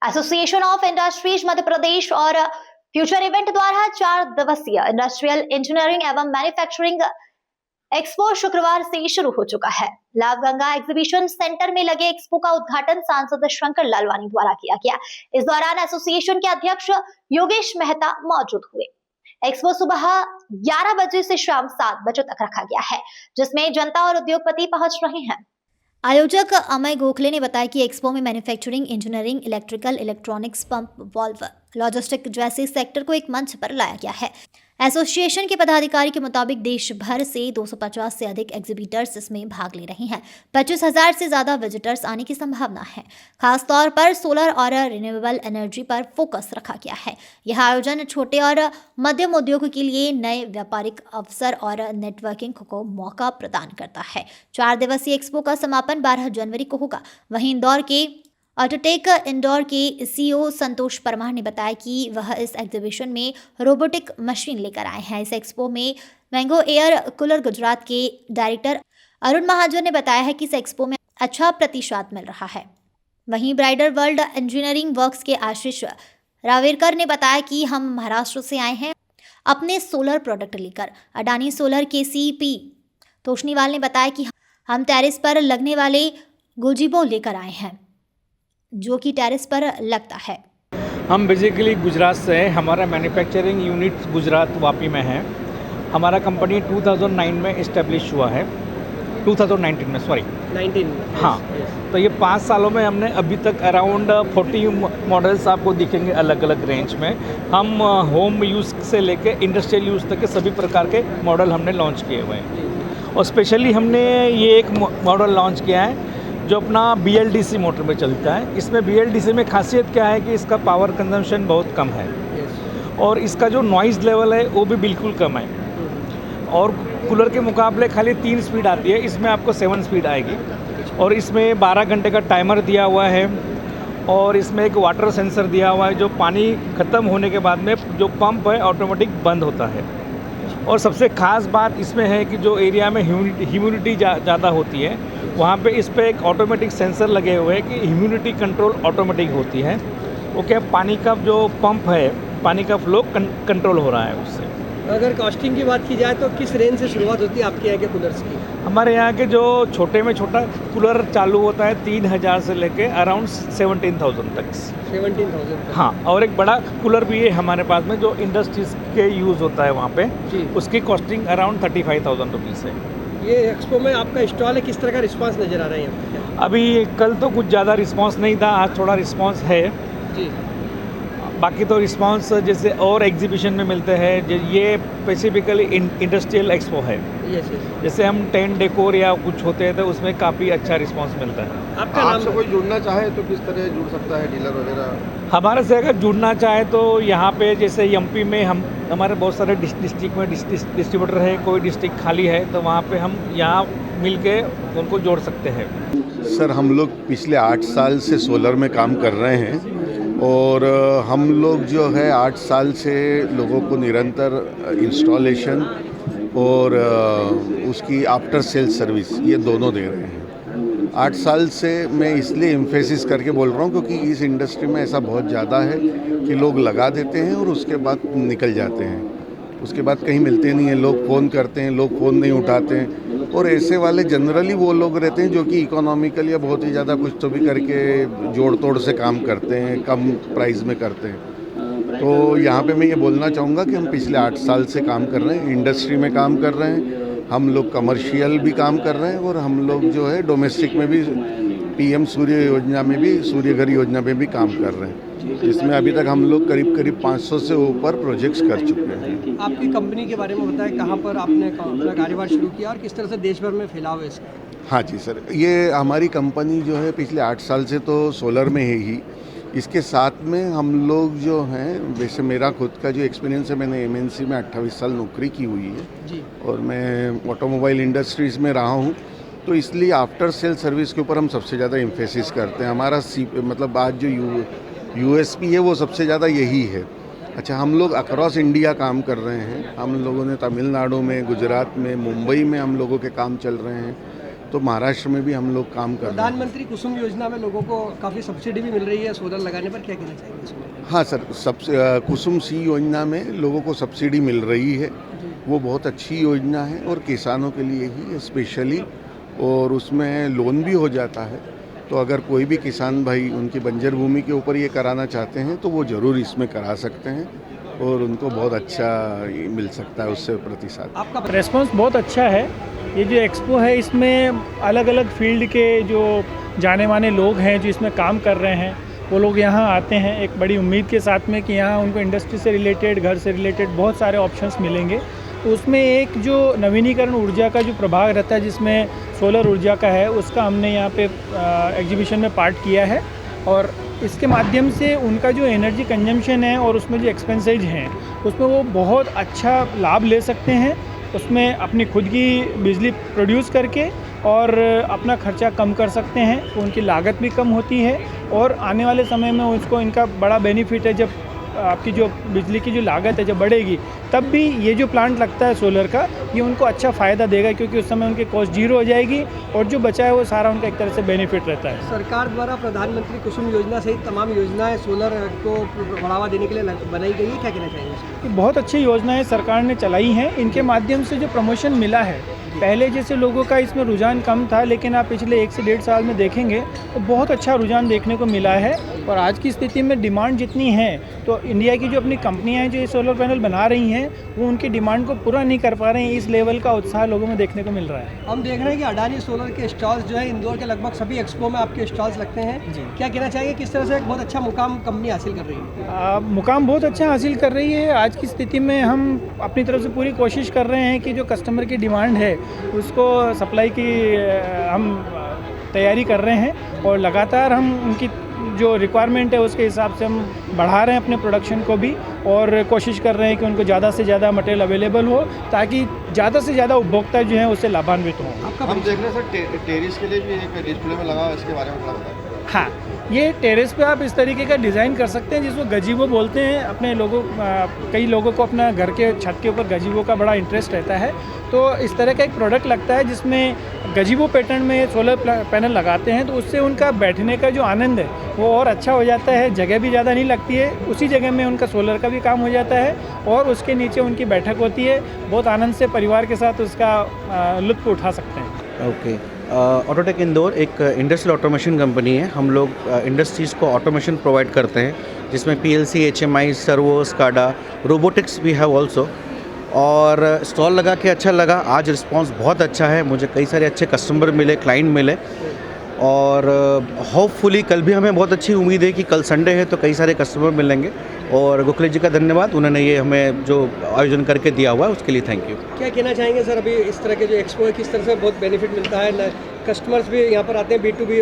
Association of industries Madhya Pradesh और future event द्वारा 4 दिवसीय इंडस्ट्रियल इंजीनियरिंग एवं मैन्युफैक्चरिंग एक्सपो शुक्रवार से शुरू हो चुका है। लाभगंगा एग्जीबिशन सेंटर में लगे एक्सपो का उद्घाटन सांसद शंकर लालवानी द्वारा किया गया। इस दौरान एसोसिएशन के अध्यक्ष योगेश मेहता मौजूद हुए। एक्सपो सुबह 11 बजे से शाम 7 बजे तक रखा गया है, जिसमें जनता और उद्योगपति पहुंच रहे हैं। आयोजक अमय गोखले ने बताया कि एक्सपो में manufacturing, engineering, electrical, electronics, pump, valve, logistic जैसे सेक्टर को एक मंच पर लाया गया है। एसोसिएशन के पदाधिकारी के मुताबिक देश भर से 250 से अधिक एग्जीबिटर्स इसमें भाग ले रहे हैं। 25,000 से ज्यादा विजिटर्स आने की संभावना है। खास तौर पर सोलर और रिन्यूएबल एनर्जी पर फोकस रखा गया है। यह आयोजन छोटे और मध्यम उद्योग के लिए नए व्यापारिक अवसर और नेटवर्किंग को मौका प्रदान करता है। 4 दिवसीय एक्सपो का समापन 12 जनवरी को होगा। वहीं इंदौर के ऑटोटेक इंदौर के सीईओ संतोष परमार ने बताया कि वह इस एग्जीबिशन में रोबोटिक मशीन लेकर आए हैं। इस एक्सपो में मैंगो एयर कूलर गुजरात के डायरेक्टर अरुण महाजन ने बताया है कि इस एक्सपो में अच्छा प्रतिशत मिल रहा है। वहीं ब्राइडर वर्ल्ड इंजीनियरिंग वर्क्स के आशीष रावेरकर ने बताया कि हम महाराष्ट्र से आए हैं अपने सोलर प्रोडक्ट लेकर। अडानी सोलर के सीपी तोशनीवाल ने बताया कि हम टेरिस पर लगने वाले गोजीबो लेकर आए हैं, जो कि टेरिस पर लगता है। हम बेसिकली गुजरात से हैं। हमारा मैन्युफैक्चरिंग यूनिट गुजरात वापी में है। हमारा कंपनी 2009 में इस्टेब्लिश हुआ है। 2019 में, सॉरी 19 में। हाँ, तो ये 5 सालों में हमने अभी तक अराउंड 40 मॉडल्स आपको दिखेंगे अलग अलग रेंज में। हम होम यूज़ से लेके इंडस्ट्रियल यूज़ तक के सभी प्रकार के मॉडल हमने लॉन्च किए हुए हैं। और स्पेशली हमने ये एक मॉडल लॉन्च किया है जो अपना BLDC मोटर में चलता है। इसमें BLDC में खासियत क्या है कि इसका पावर कंजम्पशन बहुत कम है और इसका जो नॉइज़ लेवल है वो भी बिल्कुल कम है। और कूलर के मुकाबले खाली 3 स्पीड आती है, इसमें आपको 7 स्पीड आएगी। और इसमें 12 घंटे का टाइमर दिया हुआ है और इसमें एक वाटर सेंसर दिया हुआ है जो पानी ख़त्म होने के बाद में जो पंप है ऑटोमेटिक बंद होता है। और सबसे ख़ास बात इसमें है कि जो एरिया में ह्यूमिडिटी ज़्यादा होती है वहाँ पे इस पे एक ऑटोमेटिक सेंसर लगे हुए हैं कि ह्यूमिडिटी कंट्रोल ऑटोमेटिक होती है। वो क्या पानी का जो पंप है, पानी का फ्लो कंट्रोल हो रहा है उससे। अगर कॉस्टिंग की बात की जाए तो किस रेंज से शुरुआत होती है आपके यहाँ के कूलर्स की? हमारे यहाँ के जो छोटे में छोटा कूलर चालू होता है 3,000 से लेके अराउंड 17,000 तक। 17,000? हाँ, और एक बड़ा कूलर भी है हमारे पास में जो इंडस्ट्रीज के यूज़ होता है वहाँ पे, उसकी कॉस्टिंग अराउंड 35,000 रुपीज़ है। ये एक्सपो में आपका स्टॉल है, किस तरह का रिस्पांस नज़र आ रहा है यहाँ पे? अभी कल तो कुछ ज़्यादा रिस्पांस नहीं था, आज थोड़ा रिस्पांस है जी। बाकी तो रिस्पांस जैसे और एग्जीबिशन में मिलते हैं। ये स्पेसिफिकली इंडस्ट्रियल एक्सपो है। यस। जैसे हम टेंट डेकोर या कुछ होते हैं तो उसमें काफ़ी अच्छा रिस्पांस मिलता है। आपका नाम आपसे कोई जुड़ना चाहे तो किस तरह जुड़ सकता है, डीलर वगैरह? हमारे से अगर जुड़ना चाहे तो यहाँ पे जैसे MP में हमारे बहुत सारे डिस्ट्रिक्ट में डिस्ट्रीब्यूटर है, कोई डिस्ट्रिक्ट खाली है तो वहाँ पे हम यहाँ मिल के उनको जोड़ सकते हैं। सर, हम लोग पिछले 8 साल से सोलर में काम कर रहे हैं और हम लोग जो है 8 साल से लोगों को निरंतर इंस्टॉलेशन और उसकी आफ्टर सेल सर्विस ये दोनों दे रहे हैं। 8 साल से मैं इसलिए एम्फेसिस करके बोल रहा हूँ क्योंकि इस इंडस्ट्री में ऐसा बहुत ज़्यादा है कि लोग लगा देते हैं और उसके बाद निकल जाते हैं, उसके बाद कहीं मिलते नहीं हैं। लोग फ़ोन करते हैं, लोग फ़ोन नहीं उठाते हैं और ऐसे वाले जनरली वो लोग रहते हैं जो कि इकोनॉमिकल या बहुत ही ज़्यादा कुछ तो भी करके जोड़ तोड़ से काम करते हैं, कम प्राइस में करते हैं। तो यहाँ पे मैं ये बोलना चाहूँगा कि हम पिछले 8 साल से काम कर रहे हैं, इंडस्ट्री में काम कर रहे हैं, हम लोग कमर्शियल भी काम कर रहे हैं और हम लोग जो है डोमेस्टिक में भी PM सूर्य योजना में भी, सूर्य घर योजना में भी काम कर रहे हैं, जिसमें अभी तक हम लोग करीब 500 से ऊपर प्रोजेक्ट्स कर चुके हैं। आपकी कंपनी के बारे में बताएं, कहाँ पर आपने अपना कारोबार शुरू किया और किस तरह से देश भर में फैलाव है इसका? हाँ जी सर, ये हमारी कंपनी जो है पिछले 8 साल से तो सोलर में है ही। इसके साथ में हम लोग जो हैं, वैसे मेरा खुद का जो एक्सपीरियंस है, मैंने MNC में 28 साल नौकरी की हुई है जी। और मैं ऑटोमोबाइल इंडस्ट्रीज़ में रहा हूँ, तो इसलिए आफ्टर सेल सर्विस के ऊपर हम सबसे ज़्यादा एम्फेसिस करते हैं। हमारा मतलब आज जो USP है वो सबसे ज़्यादा यही है। अच्छा, हम लोग अक्रॉस इंडिया काम कर रहे हैं। हम लोगों ने तमिलनाडु में, गुजरात में, मुंबई में हम लोगों के काम चल रहे हैं, तो महाराष्ट्र में भी हम लोग काम कर रहे हैं। प्रधानमंत्री कुसुम योजना में लोगों को काफ़ी सब्सिडी भी मिल रही है सोलर लगाने पर, क्या कहना चाहेंगे इसमें? हाँ सर, कुसुम सी योजना में लोगों को सब्सिडी मिल रही है, वो बहुत अच्छी योजना है और किसानों के लिए ही स्पेशली, और उसमें लोन भी हो जाता है। तो अगर कोई भी किसान भाई उनकी बंजर भूमि के ऊपर ये कराना चाहते हैं तो वो ज़रूर इसमें करा सकते हैं और उनको बहुत अच्छा मिल सकता है उससे प्रतिशत। आपका रेस्पॉन्स बहुत अच्छा है। ये जो एक्सपो है इसमें अलग अलग फील्ड के जो जाने माने लोग हैं जो इसमें काम कर रहे हैं वो लोग यहाँ आते हैं एक बड़ी उम्मीद के साथ में कि यहाँ उनको इंडस्ट्री से रिलेटेड, घर से रिलेटेड बहुत सारे ऑप्शंस मिलेंगे। तो उसमें एक जो नवीनीकरण ऊर्जा का जो प्रभाग रहता है जिसमें सोलर ऊर्जा का है, उसका हमने यहाँ पे एग्जीबिशन में पार्ट किया है और इसके माध्यम से उनका जो एनर्जी कंजम्पशन है और उसमें जो एक्सपेंसेज हैं उसमें वो बहुत अच्छा लाभ ले सकते हैं। उसमें अपनी खुद की बिजली प्रोड्यूस करके और अपना खर्चा कम कर सकते हैं, तो उनकी लागत भी कम होती है और आने वाले समय में उसको इनका बड़ा बेनिफिट है। जब आपकी जो बिजली की जो लागत है जब बढ़ेगी तब भी ये जो प्लांट लगता है सोलर का, ये उनको अच्छा फ़ायदा देगा क्योंकि उस समय उनकी कॉस्ट जीरो हो जाएगी और जो बचा है वो सारा उनका एक तरह से बेनिफिट रहता है। सरकार द्वारा प्रधानमंत्री कुसुम योजना सहित तमाम योजनाएं सोलर को बढ़ावा देने के लिए बनाई गई है, क्या कहना चाहेंगे? ये बहुत अच्छी योजनाएं सरकार ने चलाई हैं। इनके माध्यम से जो प्रमोशन मिला है, पहले जैसे लोगों का इसमें रुझान कम था, लेकिन आप पिछले 1 से 1.5 साल में देखेंगे तो बहुत अच्छा रुझान देखने को मिला है और आज की स्थिति में डिमांड जितनी है तो इंडिया की जो अपनी कंपनियां हैं जो ये सोलर पैनल बना रही हैं वो उनकी डिमांड को पूरा नहीं कर पा रहे हैं। इस लेवल का उत्साह लोगों में देखने को मिल रहा है। हम देख रहे हैं कि अडानी सोलर के स्टॉल्स जो है इंदौर के लगभग सभी एक्सपो में आपके स्टॉल्स लगते हैं, क्या कहना चाहेंगे किस तरह से एक बहुत अच्छा मुकाम कंपनी हासिल कर रही है? मुकाम बहुत अच्छा हासिल कर रही है। आज की स्थिति में हम अपनी तरफ से पूरी कोशिश कर रहे हैं कि जो कस्टमर की डिमांड है उसको सप्लाई की हम तैयारी कर रहे हैं और लगातार हम उनकी जो रिक्वायरमेंट है उसके हिसाब से हम बढ़ा रहे हैं अपने प्रोडक्शन को भी और कोशिश कर रहे हैं कि उनको ज़्यादा से ज़्यादा मटेरियल अवेलेबल हो ताकि ज़्यादा से ज़्यादा उपभोक्ता जो हैं उससे लाभान्वित हों। हम देख रहे हैं सर टेरिस के लिए भी एक डिस्प्ले में लगा है, इसके बारे में थोड़ा बताएं। हाँ, ये टेरेस पे आप इस तरीके का डिज़ाइन कर सकते हैं जिसको गजीबो बोलते हैं। अपने लोगों कई लोगों को अपना घर के छत के ऊपर गजीबो का बड़ा इंटरेस्ट रहता है, तो इस तरह का एक प्रोडक्ट लगता है जिसमें गजीबो पैटर्न में सोलर पैनल लगाते हैं तो उससे उनका बैठने का जो आनंद है वो और अच्छा हो जाता है। जगह भी ज़्यादा नहीं लगती है, उसी जगह में उनका सोलर का भी काम हो जाता है और उसके नीचे उनकी बैठक होती है। बहुत आनंद से परिवार के साथ उसका लुत्फ़ उठा सकते हैं। ओके, ऑटोटेक इंदौर एक इंडस्ट्रियल ऑटोमेशन कंपनी है। हम लोग इंडस्ट्रीज़ को ऑटोमेशन प्रोवाइड करते हैं जिसमें PLC, HMI, servo, SCADA, robotics भी है ऑल्सो। और स्टॉल लगा के अच्छा लगा, आज रिस्पांस बहुत अच्छा है, मुझे कई सारे अच्छे कस्टमर मिले, क्लाइंट मिले और होपफुली कल भी हमें बहुत अच्छी उम्मीद है कि कल संडे है तो कई सारे कस्टमर मिलेंगे। और गोखले जी का धन्यवाद, उन्होंने ये हमें जो आयोजन करके दिया हुआ है उसके लिए थैंक यू। क्या कहना चाहेंगे सर, अभी इस तरह के जो एक्सपो है किस तरह से बहुत बेनिफिट मिलता है, कस्टमर्स भी यहाँ पर आते हैं, B2B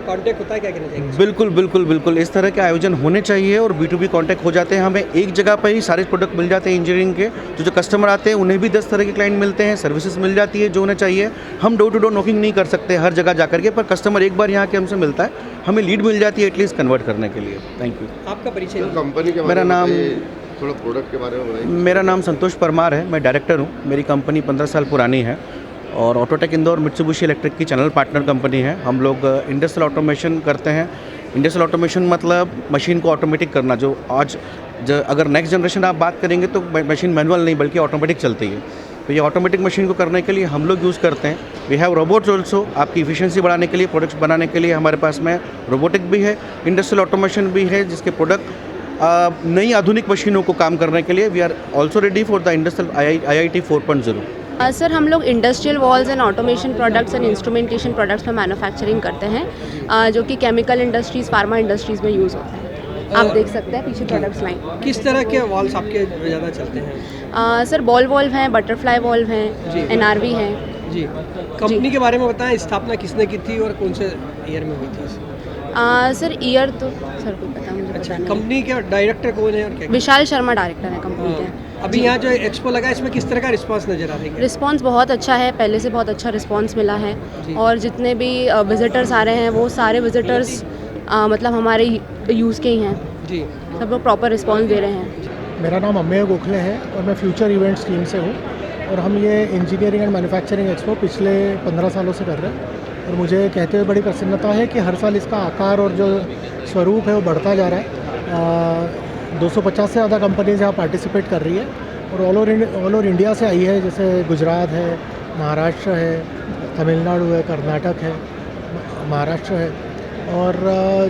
कांटेक्ट होता है, क्या कहना चाहेंगे? बिल्कुल बिल्कुल बिल्कुल, इस तरह के आयोजन होने चाहिए और B2B कांटेक्ट हो जाते हैं। हमें एक जगह पर ही सारे प्रोडक्ट मिल जाते हैं इंजीनियरिंग के। जो कस्टमर आते हैं उन्हें भी 10 तरह के क्लाइंट मिलते हैं, सर्विसेज मिल जाती है जो उन्हें चाहिए। हम डोर टू डोर नॉकिंग नहीं कर सकते हर जगह जा करके, पर कस्टमर एक बार यहाँ के हमसे मिलता है, हमें लीड मिल जाती है एटलीस्ट कन्वर्ट करने के लिए। Thank you. आपका परिचय? कंपनी के मेरा नाम, थोड़ा प्रोडक्ट के बारे में बताइए। मेरा नाम संतोष परमार है, मैं डायरेक्टर हूँ। मेरी कंपनी 15 साल पुरानी है और ऑटोटेक इंदौर मित्सुबिशी इलेक्ट्रिक की चैनल पार्टनर कंपनी है। हम लोग इंडस्ट्रियल ऑटोमेशन करते हैं। इंडस्ट्रियल ऑटोमेशन मतलब मशीन को ऑटोमेटिक करना। जो आज अगर नेक्स्ट जनरेशन आप बात करेंगे तो मशीन मैनुअल नहीं बल्कि ऑटोमेटिक चलती है, तो ये ऑटोमेटिक मशीन को करने के लिए हम लोग यूज़ करते हैं। वी हैव रोबोट्स ऑल्सो, आपकी इफिशिएंसी बढ़ाने के लिए, प्रोडक्ट्स बनाने के लिए हमारे पास में रोबोटिक भी है, इंडस्ट्रियल ऑटोमेशन भी है जिसके प्रोडक्ट नई आधुनिक मशीनों को काम करने के लिए we are also ready for the industrial IIT 4.0। Sir हम लोग industrial valves and automation products and instrumentation products में मैन्युफैक्चरिंग करते हैं जो कि केमिकल इंडस्ट्रीज़, फार्मा इंडस्ट्रीज़ में यूज़ होता है। आप देख सकते हैं पीछे प्रोडक्ट्स लाइन। किस तरह के वॉल्स आपके ज़्यादा चलते हैं? सर बॉल वॉल्व हैं, बटरफ्लाई वॉल्व हैं, NRV हैं। जी, कंपनी के बारे में बताएं, स्थापना किसने की थी और कौन से ईयर में हुई थी? सर ईयर तो सर को पता, मुझे पता नहीं। कंपनी के डायरेक्टर कौन है और क्या? विशाल शर्मा डायरेक्टर है कंपनी के। अभी यहाँ जो एक्सपो लगा है इसमें किस तरह का रिस्पांस नज़र आ रहा है? रिस्पांस बहुत अच्छा है, पहले से बहुत अच्छा रिस्पांस मिला है और जितने भी विजिटर्स आ रहे हैं वो सारे विजिटर्स मतलब हमारे यूज़ के ही हैं जी, सब लोग प्रॉपर रिस्पांस दे रहे हैं। मेरा नाम अमेय गोखले है और मैं फ्यूचर इवेंट्स टीम से हूँ। और हम ये इंजीनियरिंग एंड मैन्युफैक्चरिंग एक्सपो पिछले 15 सालों से कर रहे हैं। और मुझे कहते हुए बड़ी प्रसन्नता है कि हर साल इसका आकार और जो स्वरूप है वो बढ़ता जा रहा है। 250 से ज़्यादा कंपनीज यहाँ पार्टिसिपेट कर रही है और ऑल ओवर इंडिया से आई है, जैसे गुजरात है, महाराष्ट्र है, तमिलनाडु है, कर्नाटक है, महाराष्ट्र है। और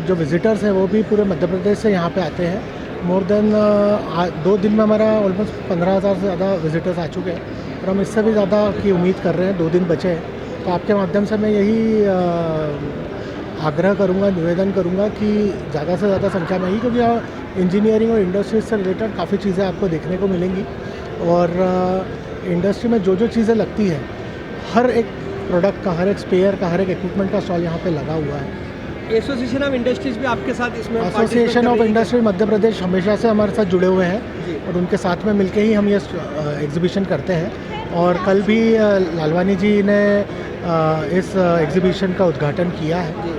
जो विज़िटर्स हैं वो भी पूरे मध्य प्रदेश से यहाँ पे आते हैं। मोर देन 2 दिन में हमारा ऑलमोस्ट 15,000 से ज़्यादा विज़िटर्स आ चुके हैं और हम इससे भी ज़्यादा की उम्मीद कर रहे हैं। 2 दिन बचे हैं, तो आपके माध्यम से मैं यही आग्रह करूँगा, निवेदन करूँगा कि ज़्यादा से ज़्यादा संख्या में ही, क्योंकि यहाँ इंजीनियरिंग और इंडस्ट्री से रिलेटेड काफ़ी चीज़ें आपको देखने को मिलेंगी। और इंडस्ट्री में जो जो चीज़ें लगती है, हर एक प्रोडक्ट का, हर एक स्पेयर का, हर एक इक्विपमेंट का स्टॉल यहाँ पे लगा हुआ है। एसोसिएशन ऑफ इंडस्ट्रीज भी आपके साथ इसमें association of industry Madhya Pradesh हमेशा से हमारे साथ जुड़े हुए हैं और उनके साथ में मिलके ही हम ये एग्जीबिशन करते हैं। और कल भी लालवानी जी ने इस एग्जीबिशन का उद्घाटन किया है।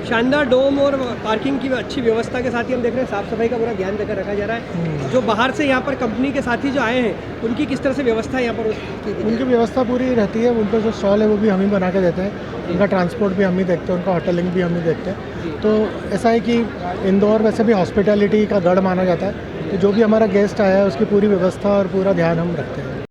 शानदार डोम और पार्किंग की अच्छी व्यवस्था के साथ ही हम देख रहे हैं साफ़ सफाई का पूरा ध्यान देकर रखा जा रहा है। जो बाहर से यहाँ पर कंपनी के साथी जो आए हैं उनकी किस तरह से व्यवस्था है यहाँ पर? उनकी व्यवस्था पूरी रहती है। उनका जो स्टॉल है वो भी हम ही बना के देते हैं, उनका ट्रांसपोर्ट भी हम ही देखते हैं, उनका होटलिंग भी हम ही देखते हैं। तो ऐसा है कि इंदौर वैसे भी हॉस्पिटैलिटी का गढ़ माना जाता है, तो जो भी हमारा गेस्ट आया है उसकी पूरी व्यवस्था और पूरा ध्यान हम रखते हैं।